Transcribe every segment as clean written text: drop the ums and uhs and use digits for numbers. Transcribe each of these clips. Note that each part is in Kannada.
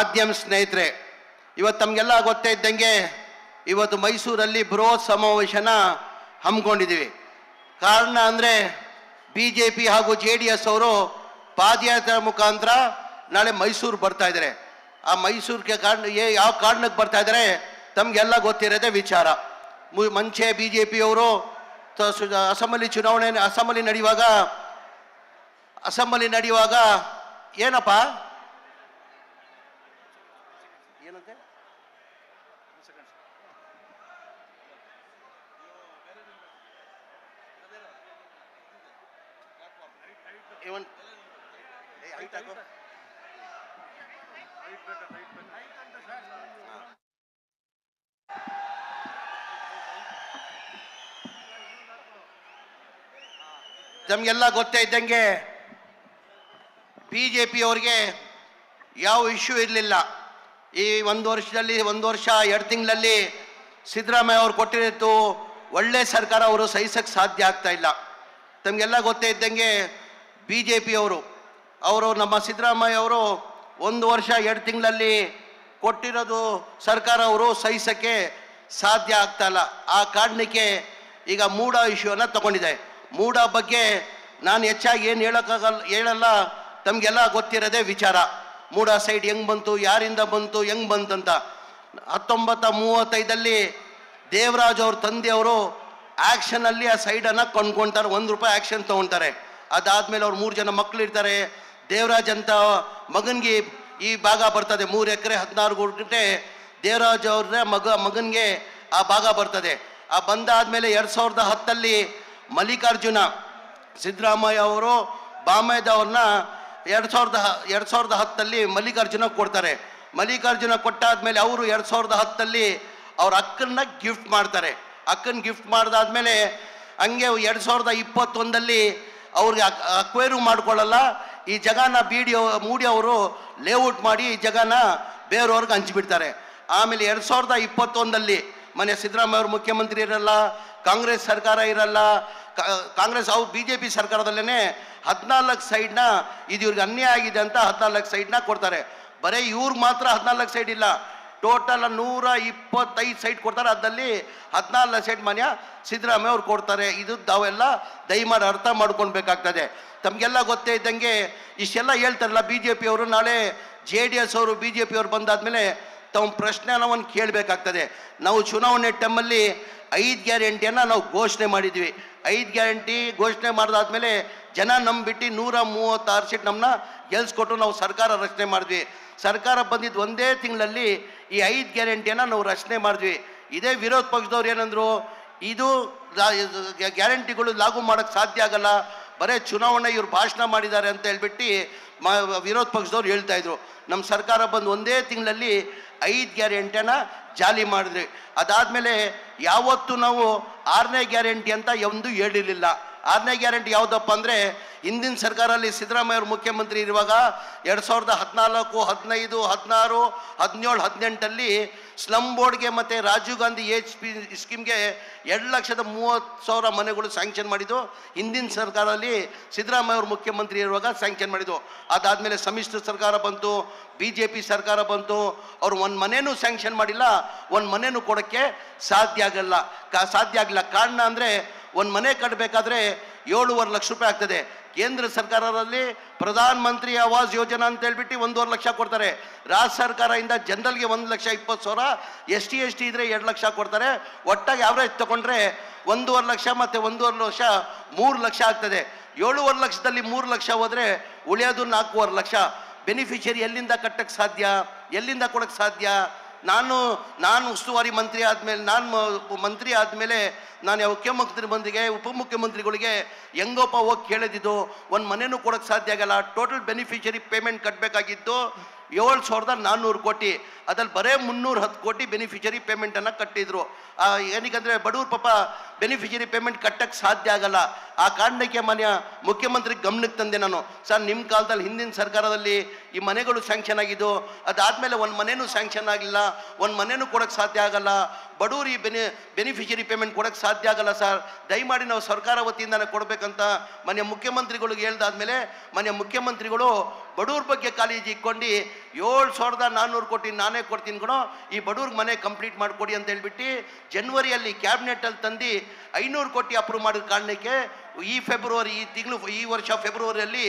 ಮಾಧ್ಯಮ ಸ್ನೇಹಿತರೆ, ಇವತ್ತು ತಮಗೆಲ್ಲ ಗೊತ್ತೇ ಇದ್ದಂಗೆ ಇವತ್ತು ಮೈಸೂರಲ್ಲಿ ಬೃಹತ್ ಸಮಾವೇಶನ ಹಮ್ಮಿಕೊಂಡಿದ್ದೀವಿ. ಕಾರಣ ಅಂದರೆ BJP ಹಾಗೂ JDS ಅವರು ಪಾದಯಾತ್ರೆ ಮುಖಾಂತರ ನಾಳೆ ಮೈಸೂರು ಬರ್ತಾ ಇದ್ದಾರೆ. ಆ ಮೈಸೂರಿಗೆ ಕಾರಣ ಯಾವ ಕಾರಣಕ್ಕೆ ಬರ್ತಾ ಇದ್ದಾರೆ ತಮಗೆಲ್ಲ ಗೊತ್ತಿರೋದೇ ವಿಚಾರ. ಮುಂಚೆ BJP ಅವರು ಅಸೆಂಬ್ಲಿ ಚುನಾವಣೆ ಅಸೆಂಬ್ಲಿ ನಡೆಯುವಾಗ ಏನಪ್ಪ ಏನಂತೆ ತಮಗೆಲ್ಲ ಗೊತ್ತೇ ಇದ್ದಂಗೆ BJP ಅವರಿಗೆ ಯಾವ ಇಶ್ಯೂ ಇರಲಿಲ್ಲ. ಈ ಒಂದು ವರ್ಷ 2 ತಿಂಗಳಲ್ಲಿ ಸಿದ್ದರಾಮಯ್ಯ ಅವರು ಕೊಟ್ಟಿದ್ದು ಒಳ್ಳೆ ಸರ್ಕಾರ ಅವರು ಸಹಿಸಕ್ಕೆ ಸಾಧ್ಯ ಆಗ್ತಾ ಇಲ್ಲ. ತಮಗೆಲ್ಲ ಗೊತ್ತೇ ಇದ್ದಂಗೆ BJP ಅವರು ನಮ್ಮ ಸಿದ್ದರಾಮಯ್ಯ ಅವರು 1 ವರ್ಷ 2 ತಿಂಗಳಲ್ಲಿ ಕೊಟ್ಟಿರೋದು ಸರ್ಕಾರ ಅವರು ಸಹಿಸಕ್ಕೆ ಸಾಧ್ಯ ಆಗ್ತಾ ಇಲ್ಲ. ಆ ಕಾರಣಕ್ಕೆ ಈಗ ಮೂಡ ಇಶ್ಯೂನ ತಗೊಂಡಿದೆ. ಮೂಡ ಬಗ್ಗೆ ನಾನು ಹೆಚ್ಚಾಗಿ ಏನು ಹೇಳಲ್ಲ, ತಮಗೆಲ್ಲ ಗೊತ್ತಿರೋದೇ ವಿಚಾರ. ಮೂಡ ಸೈಡ್ ಹೆಂಗೆ ಬಂತು, ಯಾರಿಂದ ಬಂತು, ಹೆಂಗೆ ಬಂತಂತ. 1935 ದೇವರಾಜ್ ಅವ್ರ ತಂದೆಯವರು ಆ್ಯಕ್ಷನಲ್ಲಿ ಆ ಸೈಡನ್ನು ಕೊಂಡ್ಕೊಳ್ತಾರೆ. ₹1 ಆ್ಯಕ್ಷನ್ ತೊಗೊಳ್ತಾರೆ. ಅದಾದಮೇಲೆ ಅವ್ರು 3 ಜನ ಮಕ್ಕಳು ಇರ್ತಾರೆ. ದೇವರಾಜ್ ಅಂತ ಮಗನಿಗೆ ಈ ಭಾಗ ಬರ್ತದೆ. 3 ಎಕರೆ 16 ಗುಂಟೆ ದೇವರಾಜ್ ಅವ್ರ ಮಗನಿಗೆ ಆ ಭಾಗ ಬರ್ತದೆ. ಆ ಬಂದಾದಮೇಲೆ 2010 ಮಲ್ಲಿಕಾರ್ಜುನ ಸಿದ್ದರಾಮಯ್ಯ ಅವರು ಬಾಮಯ್ಯದವ್ರನ್ನ 2010 ಮಲ್ಲಿಕಾರ್ಜುನ ಕೊಡ್ತಾರೆ. ಮಲ್ಲಿಕಾರ್ಜುನ ಕೊಟ್ಟಾದ್ಮೇಲೆ ಅವರು 2010 ಅವ್ರ ಅಕ್ಕನ್ನ ಗಿಫ್ಟ್ ಮಾಡ್ತಾರೆ. ಅಕ್ಕನ ಗಿಫ್ಟ್ ಮಾಡಿದಾದ್ಮೇಲೆ ಹಂಗೆ 2021 ಅವ್ರಿಗೆ ಅಕ್ವೈರು ಮಾಡ್ಕೊಳ್ಳಲ್ಲ. ಈ ಜಾಗನ ಮೂಡಿ ಅವರು ಲೇಔಟ್ ಮಾಡಿ ಈ ಜಾಗನ ಬೇರೆಯವ್ರಿಗೆ ಹಂಚಿಬಿಡ್ತಾರೆ. ಆಮೇಲೆ 2021 ಮನೆ ಸಿದ್ದರಾಮಯ್ಯ ಅವರು ಮುಖ್ಯಮಂತ್ರಿ ಇರಲ್ಲ, ಕಾಂಗ್ರೆಸ್ ಸರ್ಕಾರ ಇರಲ್ಲ. ಕಾಂಗ್ರೆಸ್ ಅವ್ರು BJP ಸರ್ಕಾರದಲ್ಲೇ 14 ಸೈಡ್ನ ಇದು ಇವ್ರಿಗೆ ಅನ್ಯಾಯ ಆಗಿದೆ ಅಂತ 14 ಸೈಡ್ನ ಕೊಡ್ತಾರೆ. ಬರೀ ಇವ್ರಿಗೆ ಮಾತ್ರ 14 ಸೈಡ್ ಇಲ್ಲ, ಟೋಟಲ್ 125 ಸೈಡ್ ಕೊಡ್ತಾರೆ. ಅದರಲ್ಲಿ 14 ಸೈಡ್ ಮನೆ ಸಿದ್ದರಾಮಯ್ಯ ಅವ್ರು ಕೊಡ್ತಾರೆ. ಇದು ತಾವೆಲ್ಲ ದಯಮಾಡಿ ಅರ್ಥ ಮಾಡ್ಕೊಳ್ಬೇಕಾಗ್ತದೆ. ತಮಗೆಲ್ಲ ಗೊತ್ತೇ ಇದ್ದಂಗೆ ಇಷ್ಟೆಲ್ಲ ಹೇಳ್ತಾರಲ್ಲ BJP ಅವರು, ನಾಳೆ JDS ಅವರು BJP ಅವರು ಬಂದಾದ್ಮೇಲೆ ತಮ್ಮ ಪ್ರಶ್ನೆನ ಒಂದು ಕೇಳಬೇಕಾಗ್ತದೆ. ನಾವು ಚುನಾವಣೆ ಟೈಮಲ್ಲಿ 5 ಗ್ಯಾರಂಟಿಯನ್ನು ನಾವು ಘೋಷಣೆ ಮಾಡಿದ್ವಿ. 5 ಗ್ಯಾರಂಟಿ ಘೋಷಣೆ ಮಾಡಿದಾದ್ಮೇಲೆ ಜನ ನಂಬಿಟ್ಟು 136 ಸೀಟ್ ನಮ್ಮನ್ನ ಗೆಲ್ಸ್ಕೊಟ್ಟು ನಾವು ಸರ್ಕಾರ ರಚನೆ ಮಾಡಿದ್ವಿ. ಸರ್ಕಾರ ಬಂದಿದ್ದು 1 ತಿಂಗಳಲ್ಲಿ ಈ 5 ಗ್ಯಾರಂಟಿಯನ್ನು ನಾವು ರಚನೆ ಮಾಡಿದ್ವಿ. ಇದೇ ವಿರೋಧ ಪಕ್ಷದವ್ರು ಏನಂದ್ರು, ಇದು ಗ್ಯಾರಂಟಿಗಳು ಲಾಗು ಮಾಡೋಕ್ಕೆ ಸಾಧ್ಯ ಆಗಲ್ಲ, ಬರೀ ಚುನಾವಣೆ ಇವ್ರು ಭಾಷಣ ಮಾಡಿದ್ದಾರೆ ಅಂತ ಹೇಳ್ಬಿಟ್ಟು ವಿರೋಧ ಪಕ್ಷದವ್ರು ಹೇಳ್ತಾ ಇದ್ರು. ನಮ್ಮ ಸರ್ಕಾರ ಬಂದು 1 ತಿಂಗಳಲ್ಲಿ 5 ಗ್ಯಾರಂಟಿಯನ್ನು ಜಾರಿ ಮಾಡಿದ್ವಿ. ಅದಾದಮೇಲೆ ಯಾವತ್ತೂ ನಾವು 6ನೇ ಗ್ಯಾರಂಟಿ ಅಂತ ಒಂದು ಹೇಳಿರಲಿಲ್ಲ. 6ನೇ ಗ್ಯಾರಂಟಿ ಯಾವುದಪ್ಪ ಅಂದರೆ, ಹಿಂದಿನ ಸರ್ಕಾರದಲ್ಲಿ ಸಿದ್ದರಾಮಯ್ಯ ಅವರು ಮುಖ್ಯಮಂತ್ರಿ ಇರುವಾಗ 2014, 15, 16, 17, 18 ಸ್ಲಮ್ ಬೋರ್ಡ್ಗೆ ಮತ್ತು ರಾಜೀವ್ ಗಾಂಧಿ HP ಸ್ಕೀಮ್ಗೆ 2,30,000 ಮನೆಗಳು ಸ್ಯಾಂಕ್ಷನ್ ಮಾಡಿದ್ದು ಹಿಂದಿನ ಸರ್ಕಾರದಲ್ಲಿ ಸಿದ್ದರಾಮಯ್ಯ ಅವರು ಮುಖ್ಯಮಂತ್ರಿ ಇರುವಾಗ ಸ್ಯಾಂಕ್ಷನ್ ಮಾಡಿದ್ದು. ಅದಾದಮೇಲೆ ಸಮ್ಮಿಶ್ರ ಸರ್ಕಾರ ಬಂತು, BJP ಸರ್ಕಾರ ಬಂತು, ಅವ್ರು ಒಂದು ಮನೆಯೂ ಸ್ಯಾಂಕ್ಷನ್ ಮಾಡಿಲ್ಲ, ಒಂದು ಮನೆಯೂ ಕೊಡೋಕ್ಕೆ ಸಾಧ್ಯ ಆಗಿಲ್ಲ. ಕಾರಣ ಅಂದರೆ ಒಂದು ಮನೆ ಕಟ್ಟಬೇಕಾದ್ರೆ 7.5 ಲಕ್ಷ ರೂಪಾಯಿ ಆಗ್ತದೆ. ಕೇಂದ್ರ ಸರ್ಕಾರದಲ್ಲಿ ಪ್ರಧಾನ ಮಂತ್ರಿ ಆವಾಸ್ ಯೋಜನಾ ಅಂತ ಹೇಳ್ಬಿಟ್ಟು 1.5 ಲಕ್ಷ ಕೊಡ್ತಾರೆ. ರಾಜ್ಯ ಸರ್ಕಾರದಿಂದ ಜನರಲ್ಗೆ 1,20,000, ST ಇದ್ರೆ 2 ಲಕ್ಷ ಕೊಡ್ತಾರೆ. ಒಟ್ಟಾಗಿ ಆವ್ರೇಜ್ ತಗೊಂಡ್ರೆ 1.5 ಲಕ್ಷ ಮತ್ತು 1.5 ಲಕ್ಷ 3 ಲಕ್ಷ ಆಗ್ತದೆ. 7.5 ಲಕ್ಷದಲ್ಲಿ 3 ಲಕ್ಷ ಹೋದರೆ ಉಳಿಯೋದು 4.5 ಲಕ್ಷ. ಬೆನಿಫಿಷರಿ ಎಲ್ಲಿಂದ ಕಟ್ಟಕ್ಕೆ ಸಾಧ್ಯ, ಎಲ್ಲಿಂದ ಕೊಡಕ್ಕೆ ಸಾಧ್ಯ? ನಾನು ಉಸ್ತುವಾರಿ ಮಂತ್ರಿ ಆದಮೇಲೆ, ಮಂತ್ರಿ ಆದಮೇಲೆ ನಾನು ಮುಖ್ಯಮಂತ್ರಿಗೆ ಉಪಮುಖ್ಯಮಂತ್ರಿಗಳಿಗೆ ಹೆಂಗೋಪ ಹೋಗಿ ಕೇಳಿದ್ದು, ಒಂದು ಮನೆಯೂ ಕೊಡೋಕ್ಕೆ ಸಾಧ್ಯ ಆಗಲ್ಲ. ಟೋಟಲ್ ಬೆನಿಫಿಷರಿ ಪೇಮೆಂಟ್ ಕಟ್ಟಬೇಕಾಗಿದ್ದು 7,400 ಕೋಟಿ. ಅದ್ರಲ್ಲಿ ಬರೇ 310 ಕೋಟಿ ಬೆನಿಫಿಷರಿ ಪೇಮೆಂಟನ್ನು ಕಟ್ಟಿದ್ರು. ಏನಕ್ಕಂದರೆ ಬಡವ್ರ ಪಾಪ ಬೆನಿಫಿಷರಿ ಪೇಮೆಂಟ್ ಕಟ್ಟಕ್ಕೆ ಸಾಧ್ಯ ಆಗಲ್ಲ. ಆ ಕಾರಣಕ್ಕೆ ಮುಖ್ಯಮಂತ್ರಿ ಗಮನಕ್ಕೆ ತಂದೆ ನಾನು, ಸರ್ ನಿಮ್ಮ ಕಾಲದಲ್ಲಿ ಹಿಂದಿನ ಸರ್ಕಾರದಲ್ಲಿ ಈ ಮನೆಗಳು ಸ್ಯಾಂಕ್ಷನ್ ಆಗಿದ್ದು, ಅದಾದಮೇಲೆ ಒಂದು ಮನೆಯೂ ಸ್ಯಾಂಕ್ಷನ್ ಆಗಿಲ್ಲ, ಒಂದು ಮನೆಯೂ ಕೊಡೋಕ್ಕೆ ಸಾಧ್ಯ ಆಗಲ್ಲ, ಬಡವ್ರು ಈ ಬೆನಿಫಿಷರಿ ಪೇಮೆಂಟ್ ಕೊಡೋಕ್ಕೆ ಸಾಧ್ಯ ಆಗಲ್ಲ ಸರ್, ದಯಮಾಡಿ ನಾವು ಸರ್ಕಾರ ವತಿಯಿಂದನೇ ಕೊಡಬೇಕಂತ ಮುಖ್ಯಮಂತ್ರಿಗಳಿಗೆ ಹೇಳ್ದಾದ್ಮೇಲೆ ಮುಖ್ಯಮಂತ್ರಿಗಳು ಬಡವ್ರ ಬಗ್ಗೆ ಕಾಳಜಿ ಇಟ್ಕೊಂಡು 7,400 ಕೋಟಿ ನಾನೇ ಕೊಡ್ತೀನಿ ಕಣೋ, ಈ ಬಡವ್ರಿಗೆ ಮನೆ ಕಂಪ್ಲೀಟ್ ಮಾಡಿಕೊಡಿ ಅಂತ ಹೇಳ್ಬಿಟ್ಟು ಜನವರಿಯಲ್ಲಿ ಕ್ಯಾಬಿನೆಟಲ್ಲಿ ತಂದು 500 ಕೋಟಿ ಅಪ್ರೂವ್ ಮಾಡಿದ ಕಾರಣಕ್ಕೆ ಈ ವರ್ಷ ಫೆಬ್ರವರಿಯಲ್ಲಿ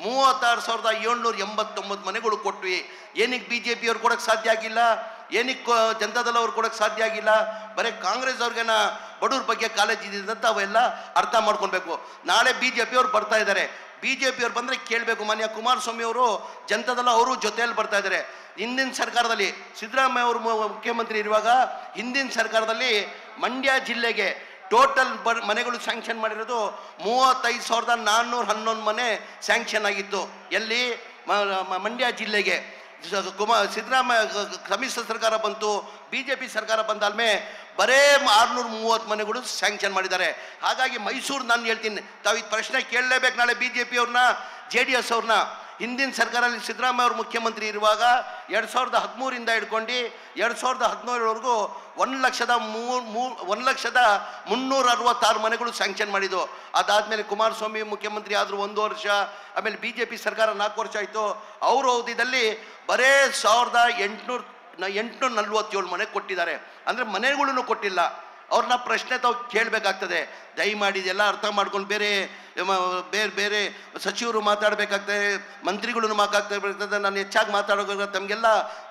36,789 ಮನೆಗಳು ಕೊಟ್ವಿ. ಏನಕ್ಕೆ BJP ಅವ್ರು ಕೊಡೋಕ್ಕೆ ಸಾಧ್ಯ ಆಗಿಲ್ಲ? ಏನಕ್ಕೆ ಜನತಾದಳ ಅವ್ರು ಕೊಡೋಕ್ಕೆ ಸಾಧ್ಯ ಆಗಿಲ್ಲ? ಬರೀ ಕಾಂಗ್ರೆಸ್ ಅವ್ರಿಗೇನ ಬಡವ್ರ ಬಗ್ಗೆ ಕಾಳಜಿ ಇದೆ ಅಂತ ಅವೆಲ್ಲ ಅರ್ಥ ಮಾಡ್ಕೊಳ್ಬೇಕು. ನಾಳೆ BJP ಅವ್ರು ಬರ್ತಾ ಇದ್ದಾರೆ. BJP ಅವ್ರು ಬಂದರೆ ಕೇಳಬೇಕು. ಮಾನ್ಯ ಕುಮಾರಸ್ವಾಮಿ ಅವರು ಜನತಾದಳ ಅವರು ಜೊತೆಯಲ್ಲಿ ಬರ್ತಾ ಇದ್ದಾರೆ. ಹಿಂದಿನ ಸರ್ಕಾರದಲ್ಲಿ ಸಿದ್ದರಾಮಯ್ಯ ಅವರು ಮುಖ್ಯಮಂತ್ರಿ ಇರುವಾಗ ಹಿಂದಿನ ಸರ್ಕಾರದಲ್ಲಿ ಮಂಡ್ಯ ಜಿಲ್ಲೆಗೆ ಟೋಟಲ್ ಮನೆಗಳು ಸ್ಯಾಂಕ್ಷನ್ ಮಾಡಿರೋದು 35,411 ಮನೆ ಸ್ಯಾಂಕ್ಷನ್ ಆಗಿತ್ತು. ಎಲ್ಲಿ? ಮಂಡ್ಯ ಜಿಲ್ಲೆಗೆ. ಸಿದ್ದರಾಮಯ್ಯ ಸಮ್ಮಿಶ್ರ ಸರ್ಕಾರ ಬಂತು, BJP ಸರ್ಕಾರ ಬಂದಾದ್ಮೇಲೆ ಬರೇ 630 ಮನೆಗಳು ಸ್ಯಾಂಕ್ಷನ್ ಮಾಡಿದ್ದಾರೆ. ಹಾಗಾಗಿ ಮೈಸೂರು ನಾನು ಹೇಳ್ತೀನಿ, ತಾವು ಈ ಪ್ರಶ್ನೆ ಕೇಳಲೇಬೇಕು ನಾಳೆ BJP ಅವ್ರನ್ನ, JDS ಅವ್ರನ್ನ. ಹಿಂದಿನ ಸರ್ಕಾರದಲ್ಲಿ ಸಿದ್ದರಾಮಯ್ಯ ಅವರು ಮುಖ್ಯಮಂತ್ರಿ ಇರುವಾಗ 2013 ಹಿಡ್ಕೊಂಡು 2017ವರೆಗೂ 1,366 ಮನೆಗಳು ಸ್ಯಾಂಕ್ಷನ್ ಮಾಡಿದ್ದು. ಅದಾದಮೇಲೆ ಕುಮಾರಸ್ವಾಮಿ ಮುಖ್ಯಮಂತ್ರಿ ಆದರೂ 1 ವರ್ಷ, ಆಮೇಲೆ BJP ಸರ್ಕಾರ 4 ವರ್ಷ ಆಯಿತು. ಅವ್ರ ಅವಧಿಯಲ್ಲಿ ಬರೇ 1,847 ಮನೆ ಕೊಟ್ಟಿದ್ದಾರೆ. ಅಂದರೆ ಮನೆಗಳನ್ನು ಕೊಟ್ಟಿಲ್ಲ. ಅವ್ರನ್ನ ಪ್ರಶ್ನೆ ತಾವು ಕೇಳಬೇಕಾಗ್ತದೆ. ದಯಮಾಡಿ ಇದೆಲ್ಲ ಅರ್ಥ ಮಾಡ್ಕೊಂಡು ಬೇರೆ ಬೇರೆ ಸಚಿವರು ಮಾತಾಡಬೇಕಾಗ್ತದೆ, ಮಂತ್ರಿಗಳನ್ನು ಮಾತಾಡ್ಬೇಕಾಗ್ತದೆ. ನಾನು ಹೆಚ್ಚಾಗಿ ಮಾತಾಡೋಕೆ ತಮಗೆಲ್ಲ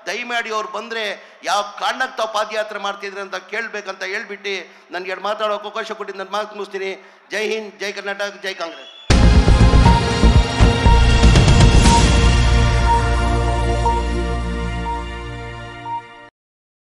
ದಯಮಾಡಿ ಅವ್ರು ಬಂದರೆ ಯಾವ ಕಾರಣಕ್ಕೆ ತಾವು ಪಾದಯಾತ್ರೆ ಮಾಡ್ತಿದ್ರೆ ಅಂತ ಕೇಳಬೇಕಂತ ಹೇಳ್ಬಿಟ್ಟು ನನಗೆ ಮಾತಾಡೋಕೆ ಅವಕಾಶ ಕೊಟ್ಟಿದ್ದು ನಾನು ಮಾತು ಮುಗಿಸ್ತೀನಿ. ಜೈ ಹಿಂದ್, ಜೈ ಕರ್ನಾಟಕ, ಜೈ ಕಾಂಗ್ರೆಸ್.